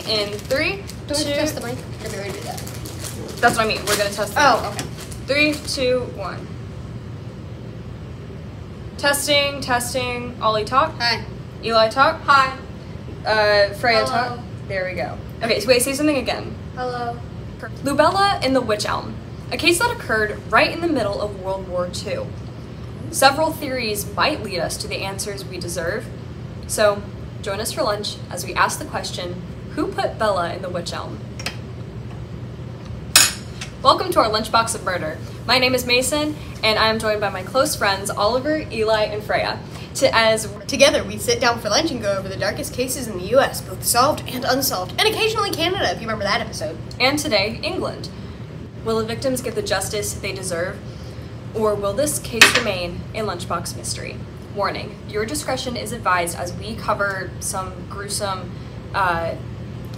In 3, Do we 2... test the mic? Or do we do that? That's what I mean. We're going to test the Oh, mic. okay. 3, 2, 1. Testing, testing. Ollie, talk. Hi. Eli, talk. Hi. Freya, Hello. talk. There we go. Okay, so wait, say something again. Hello. Loubella in the Witch Elm, a case that occurred right in the middle of World War II. Several theories might lead us to the answers we deserve. So, join us for lunch as we ask the question, who put Bella in the Witch Elm? Welcome to our lunchbox of murder. My name is Mason, and I am joined by my close friends Oliver, Eli, and Freya. Together, we sit down for lunch and go over the darkest cases in the U.S., both solved and unsolved, and occasionally Canada, if you remember that episode. And today, England. Will the victims get the justice they deserve, or will this case remain a lunchbox mystery? Warning, your discretion is advised as we cover some gruesome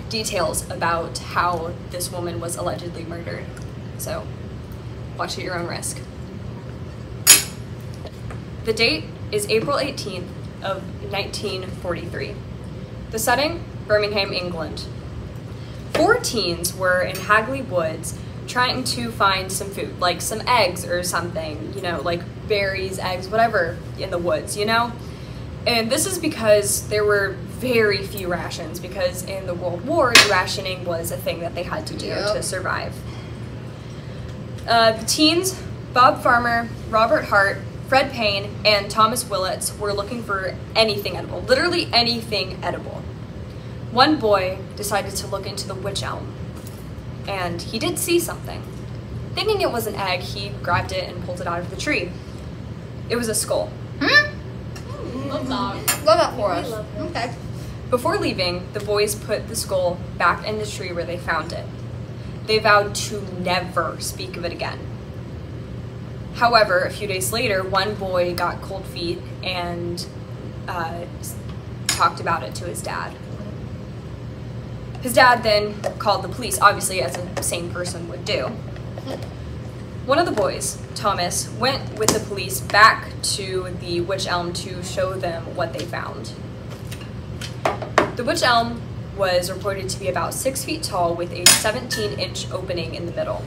details about how this woman was allegedly murdered. So, watch at your own risk. The date is April 18th of 1943. The setting, Birmingham, England. 4 teens were in Hagley Woods trying to find some food, like some eggs or something, you know, like berries, eggs, whatever in the woods, you know? And this is because there were very few rations, because in the World War, rationing was a thing that they had to do to survive. The teens, Bob Farmer, Robert Hart, Fred Payne, and Thomas Willits were looking for anything edible, literally anything edible. One boy decided to look into the witch elm, and he did see something. Thinking it was an egg, he grabbed it and pulled it out of the tree. It was a skull. Love that. Love that for us. Love it. Okay. Before leaving, the boys put the skull back in the tree where they found it. They vowed to never speak of it again. However, a few days later, one boy got cold feet and talked about it to his dad. His dad then called the police, obviously, as a sane person would do. One of the boys, Thomas, went with the police back to the witch elm to show them what they found. The witch elm was reported to be about 6 feet tall with a 17-inch opening in the middle.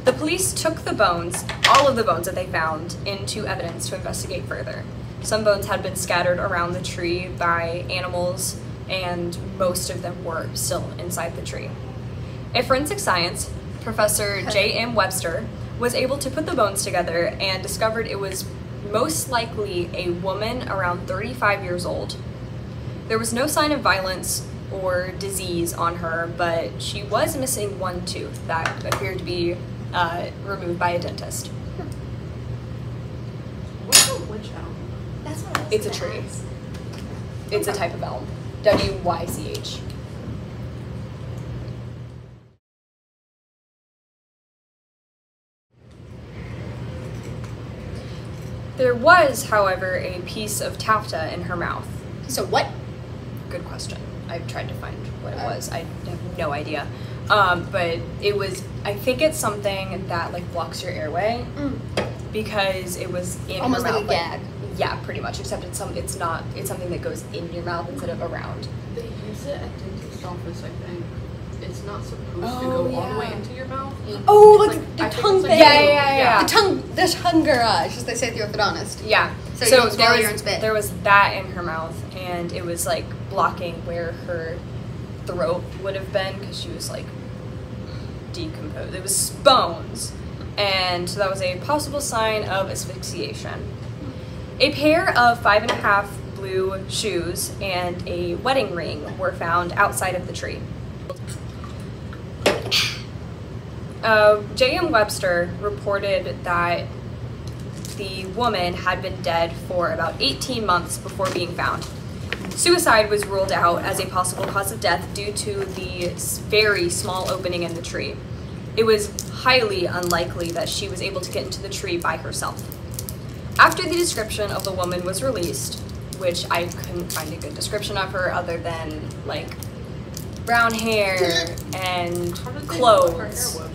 The police took the bones, all of the bones that they found, into evidence to investigate further. Some bones had been scattered around the tree by animals, and most of them were still inside the tree. A forensic science, Professor J.M. Webster, was able to put the bones together and discovered it was most likely a woman around 35 years old. There was no sign of violence or disease on her, but she was missing one tooth that appeared to be removed by a dentist. What's a witch elm? That's what I was It's a gonna tree. ask. It's a type of elm. W-Y-C-H. There was, however, a piece of taffeta in her mouth. So what? Good question. I've tried to find what it was. I have no idea. But it was, I think it's something that like blocks your airway because it was in Almost her like mouth. a gag. Yeah, pretty much, except it's something that goes in your mouth instead of around. They use it at dentist office, I think. It's not supposed to Oh, go all the yeah. way into your mouth. Oh, It's like I the think tongue it's like- thing. Yeah. The tongue garage, as they say at the orthodontist. Yeah. So you don't swallow your own spit. There was that in her mouth, and it was like blocking where her throat would have been because she was like decomposed. It was bones, and so that was a possible sign of asphyxiation. A pair of 5.5 blue shoes and a wedding ring were found outside of the tree. J.M. Webster reported that the woman had been dead for about 18 months before being found. Suicide was ruled out as a possible cause of death due to the very small opening in the tree. It was highly unlikely that she was able to get into the tree by herself. After the description of the woman was released, which I couldn't find a good description of her other than like brown hair and How did they know what her hair clothes. was?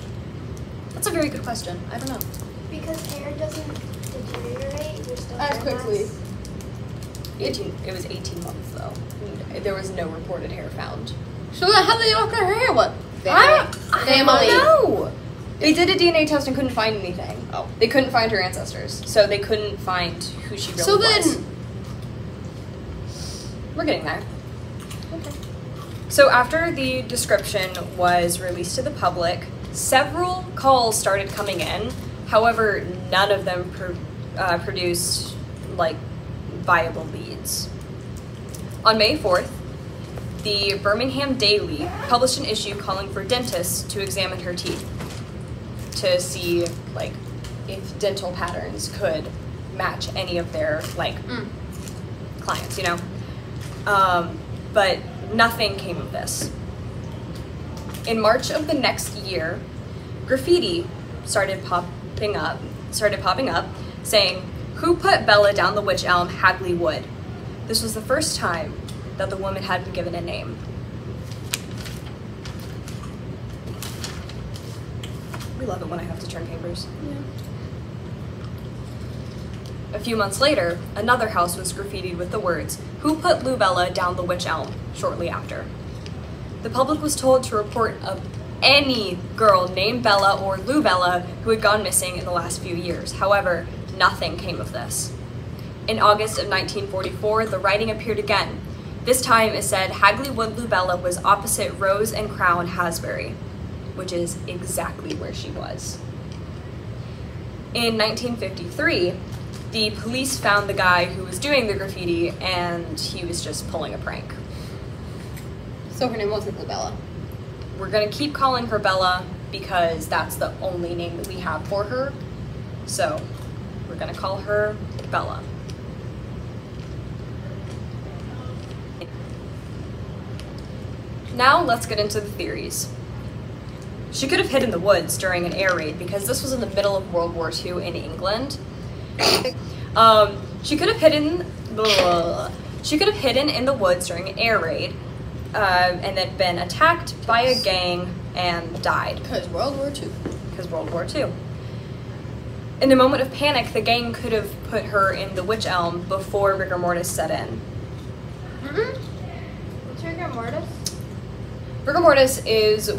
That's a very good question. I don't know. Because hair doesn't deteriorate, you're still As hair quickly. mass. It was 18 months though. There was no reported hair found. So then how did they look at her hair? What? I Family. don't know. They did a DNA test and couldn't find anything. Oh. They couldn't find her ancestors, so they couldn't find who she really So was. then, We're getting there. So after the description was released to the public, several calls started coming in. However, none of them produced like viable leads. On May 4th, the Birmingham Daily published an issue calling for dentists to examine her teeth to see like if dental patterns could match any of their like clients, you know. But nothing came of this. In March of the next year, graffiti started popping up saying, "Who put Bella down the witch elm, Hagley Wood?" This was the first time that the woman had been given a name. We love it when I have to turn papers. yeah. A few months later, another house was graffitied with the words, "Who put Loubella down the witch elm?" shortly after. The public was told to report any girl named Bella or Loubella who had gone missing in the last few years. However, nothing came of this. In August of 1944, the writing appeared again. This time it said Hagley Wood Loubella was opposite Rose and Crown, Hasbury, which is exactly where she was. In 1953, the police found the guy who was doing the graffiti, and he was just pulling a prank. So her name wasn't Loubella. We're gonna keep calling her Bella because that's the only name that we have for her. So we're gonna call her Bella. Now let's get into the theories. She could have hid in the woods during an air raid because this was in the middle of World War II in England. She could have hidden in the woods during an air raid, and then been attacked by a gang and died. Because World War II. Because World War II. In a moment of panic, the gang could have put her in the witch elm before rigor mortis set in. What's rigor mortis? Rigor mortis is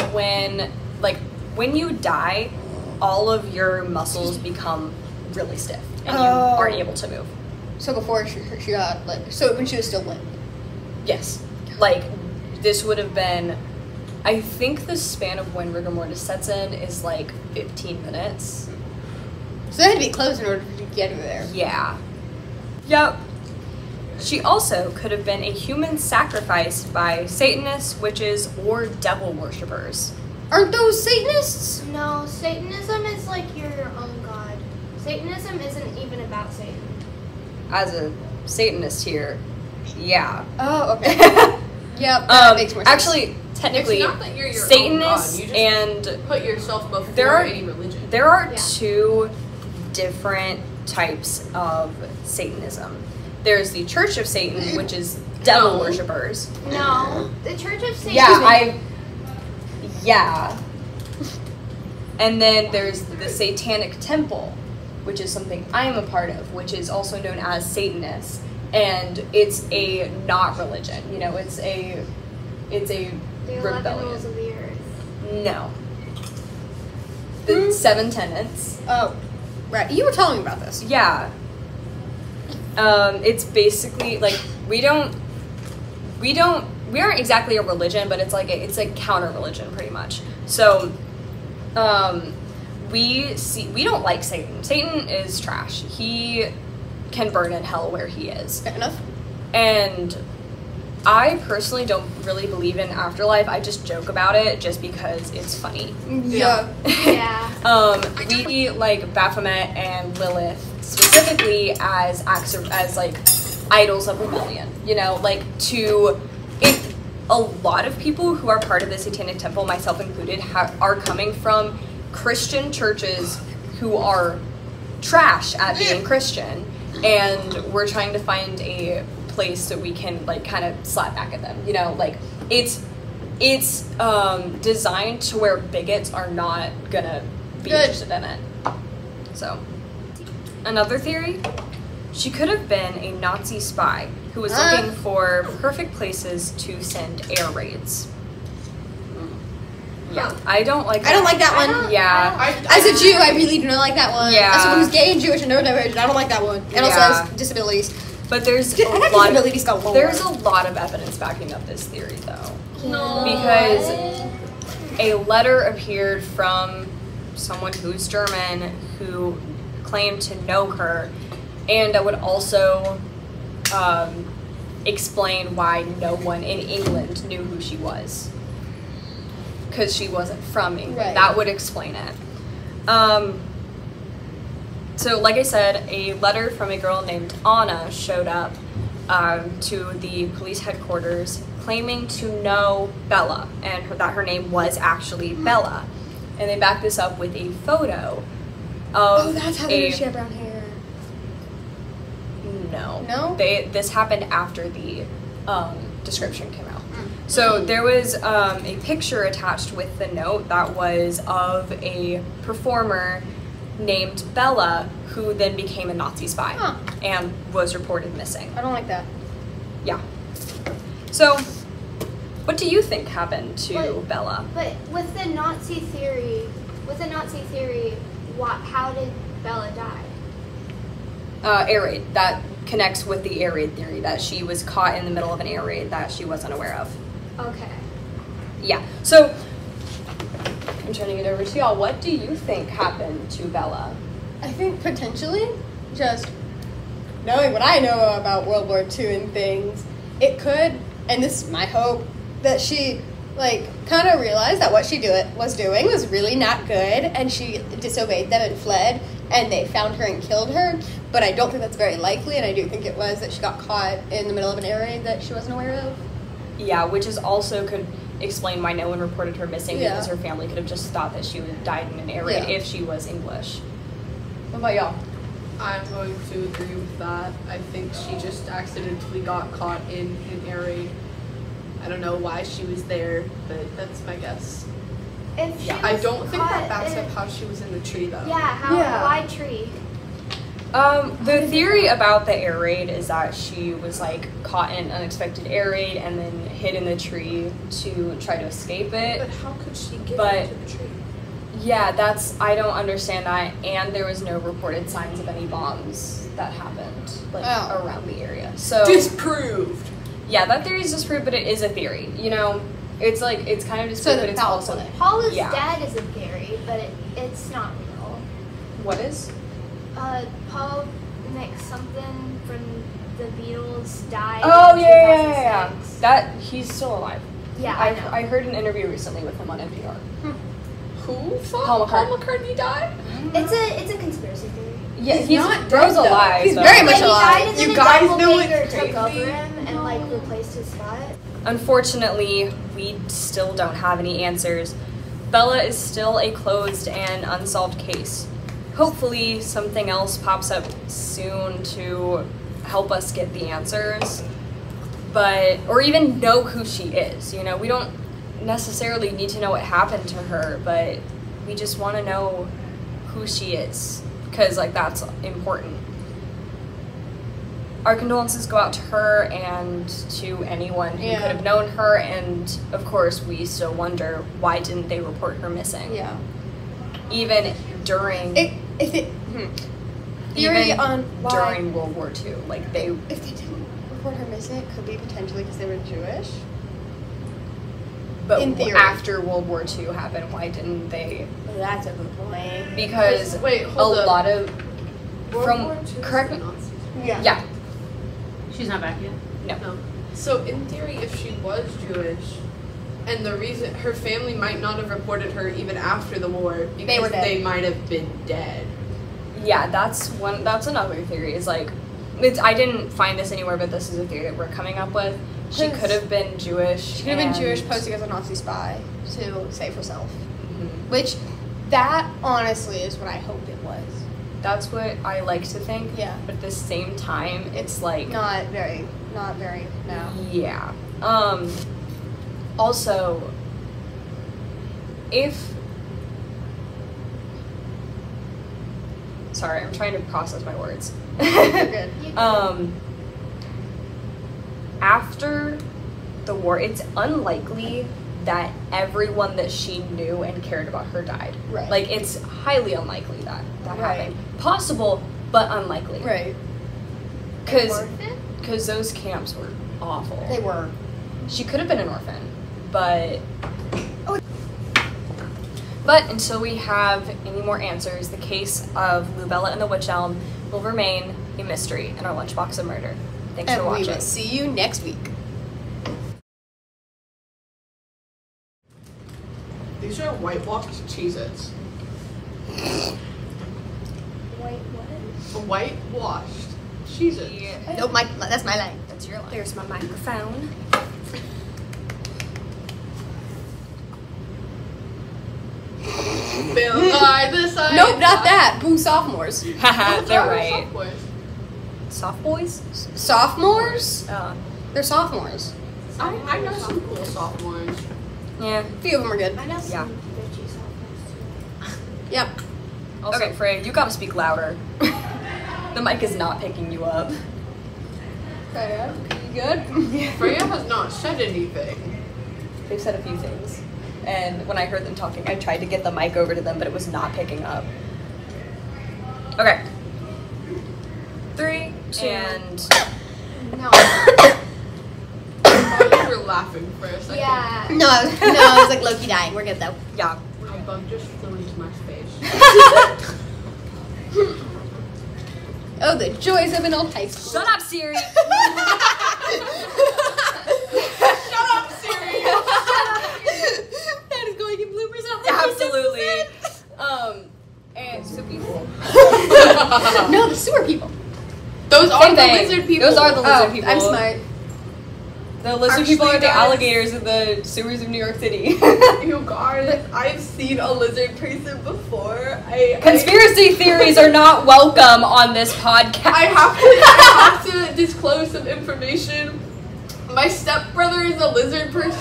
when you die, all of your muscles become really stiff and you aren't able to move. So before she got so when she was still limp. Yes. Like, this would have been, I think the span of when rigor mortis sets in is like 15 minutes. So they had to be close in order to get her there. Yeah. Yep. She also could have been a human sacrificed by Satanists, witches, or devil worshippers. Aren't those Satanists? No, Satanism is like your own god. Satanism isn't even about Satan. As a Satanist here, yeah. Oh, okay. Yeah, that makes more sense. Actually, technically, It's not that you're your Satanists own god. You just and put yourself before there are any religion. there are Yeah. two different types of Satanism. There's the Church of Satan, which is devil worshippers. No, the Church of Satan. Yeah. And then there's the Satanic Temple, which is something I am a part of, which is also known as Satanists, and it's a not religion. You know, it's a The 11 rebellion. rules of the earth. No. The 7 tenets. Oh, right. You were telling me about this. Yeah. It's basically like we aren't exactly a religion, but it's a counter religion pretty much. So we don't like Satan. Satan is trash. He can burn in hell where he is. Fair enough. And I personally don't really believe in afterlife. I just joke about it just because it's funny. Yeah. Yeah. We like Baphomet and Lilith specifically as idols of rebellion. You know, a lot of people who are part of the Satanic Temple, myself included, are coming from Christian churches who are trash at being Christian, and we're trying to find a place that we can kind of slap back at them. You know, it's designed to where bigots are not gonna be interested in it. So, another theory, she could have been a Nazi spy who was looking for perfect places to send air raids. Yeah, I don't like that. I don't like that I one. don't- Yeah. I don't- As a Jew, I really do not like that one. Yeah. As someone who's gay and Jewish and neurodivergent, I don't like that one. And also Yeah. has disabilities. But there's I a got lot disabilities galore. there's a lot of evidence backing up this theory though. No. Because a letter appeared from someone who's German who claimed to know her, and that would also explain why no one in England knew who she was. Because she wasn't from England. Right. That would explain it. So, like I said, a letter from a girl named Anna showed up to the police headquarters claiming to know Bella and that her name was actually Bella. And they backed this up with a photo of Oh, that's how they she had brown hair. No. No? This happened after the description came out. So there was a picture attached with the note that was of a performer named Bella who then became a Nazi spy and was reported missing. I don't like that. Yeah. So, what do you think happened to But- Bella? But with the Nazi theory, how did Bella die? Air raid. That connects with the air raid theory that she was caught in the middle of an air raid that she wasn't aware of. Okay. Yeah. So, I'm turning it over to y'all. What do you think happened to Bella? I think potentially just knowing what I know about World War II and things, it could, and this is my hope, that she kind of realized that what she was doing was really not good, and she disobeyed them and fled, and they found her and killed her. But I don't think that's very likely, and I do think it was that she got caught in the middle of an air raid that she wasn't aware of. Yeah, which is also could explain why no one reported her missing, Yeah. because her family could have just thought that she would died in an air raid Yeah. if she was English. What about y'all? I'm going to agree with that. I think she just accidentally got caught in an air raid. I don't know why she was there, but that's my guess. If she I was don't think that caught backs in- up how she was in the tree, though. Yeah. Why tree? The theory about the air raid is that she was caught in an unexpected air raid and then hid in the tree to try to escape it. But how could she get But- into the tree? Yeah, I don't understand that, and there was no reported signs of any bombs that happened around the area. So Disproved! yeah, that theory is disproved, but it is a theory. You know, it's kind of disproved, So but it's the also Paula's Yeah. dad is a theory, but it's not real. what is? Paul something from the Beatles died. Oh in yeah. 2006. That he's still alive. Yeah, I know. I heard an interview recently with him on NPR. Who Paul thought Paul McCartney died? It's a conspiracy theory. Yeah, He's he's not Bro's dead, though. alive. He's though. very much But he alive. died and then You a guys know doppelganger it's took crazy. over him and replaced his spot. Unfortunately, we still don't have any answers. Bella is still a closed and unsolved case. Hopefully, something else pops up soon to help us get the answers, or even know who she is. You know, we don't necessarily need to know what happened to her, but we just want to know who she is, because that's important. Our condolences go out to her and to anyone who Yeah. could have known her, and of course we still wonder why didn't they report her missing, Yeah. even during Theory even on why during World War II. if they didn't report her missing, it could be potentially because they were Jewish. But in theory. after World War II happened, why didn't they? That's a good point. Because Wait, a hold up. lot of World from War II is correct the me. Nazis. Yeah, She's not back yet. No. So in theory, if she was Jewish, and the reason her family might not have reported her even after the war because were dead. they might have been dead. yeah, that's another theory. Is I didn't find this anywhere, but this is a theory that we're coming up with. She Because could have been Jewish. She could have been and- Jewish, posing as a Nazi spy to save herself. Mhm. Which, that honestly is what I hoped it was. That's what I like to think. Yeah. But at the same time, it's Not very, no. yeah. Also, sorry, I'm trying to process my words. You're good. After the war, it's unlikely that everyone that she knew and cared about her died. Right. Like, it's highly unlikely that Right. happened. Possible, but unlikely. Right. Because those camps were awful. They were. She could have been an orphan, but until we have any more answers, the case of Loubella and the Witch Elm will remain a mystery in our lunchbox of murder. Thanks And for watching. we will see you next week. These are whitewashed Cheez-Its. Wait, what? Whitewashed Cheez-Its. Yeah. Nope, that's my line. That's your line. There's my microphone. Bill by the side. Nope, not that. Boo sophomores. Haha, they're Those are right. soft boys. Soft boys? Sophomores? They're sophomores. I know some cool sophomores. Yeah. A few of them are good. I know some Yeah. bitchy sophomores too. Yep. Also, Okay. Freya, you gotta speak louder. The mic is not picking you up. Freya, you good? Freya has not said anything. They've said a few things. And when I heard them talking, I tried to get the mic over to them, but it was not picking up. Okay. 3, 2, and... No. I thought you were laughing for a second. Yeah. No, I was like Loki dying. We're good though. Yeah. A bug just flew into my face. Oh, the joys of an old high school. Shut up, Siri! Shut up, Siri! That is going in bloopers out Absolutely. And so people... No, the sewer people. Those are Same the thing. lizard people. Those are the lizard Oh, people. I'm smart. The lizard Actually, people are the guys- alligators in the sewers of New York City. You guys, I've seen a lizard person before. Conspiracy theories are not welcome on this podcast. I have to disclose some information. My stepbrother is a lizard person.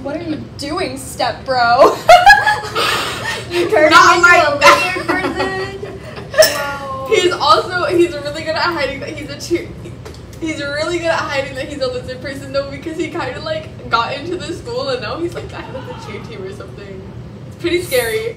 What are you doing, step bro? You turned Not into like a that. lizard person? Wow. He's really good at hiding that he's really good at hiding that he's a lizard person though, because he kind of like got into the school and now he's like the head of the cheer team or something. It's pretty scary.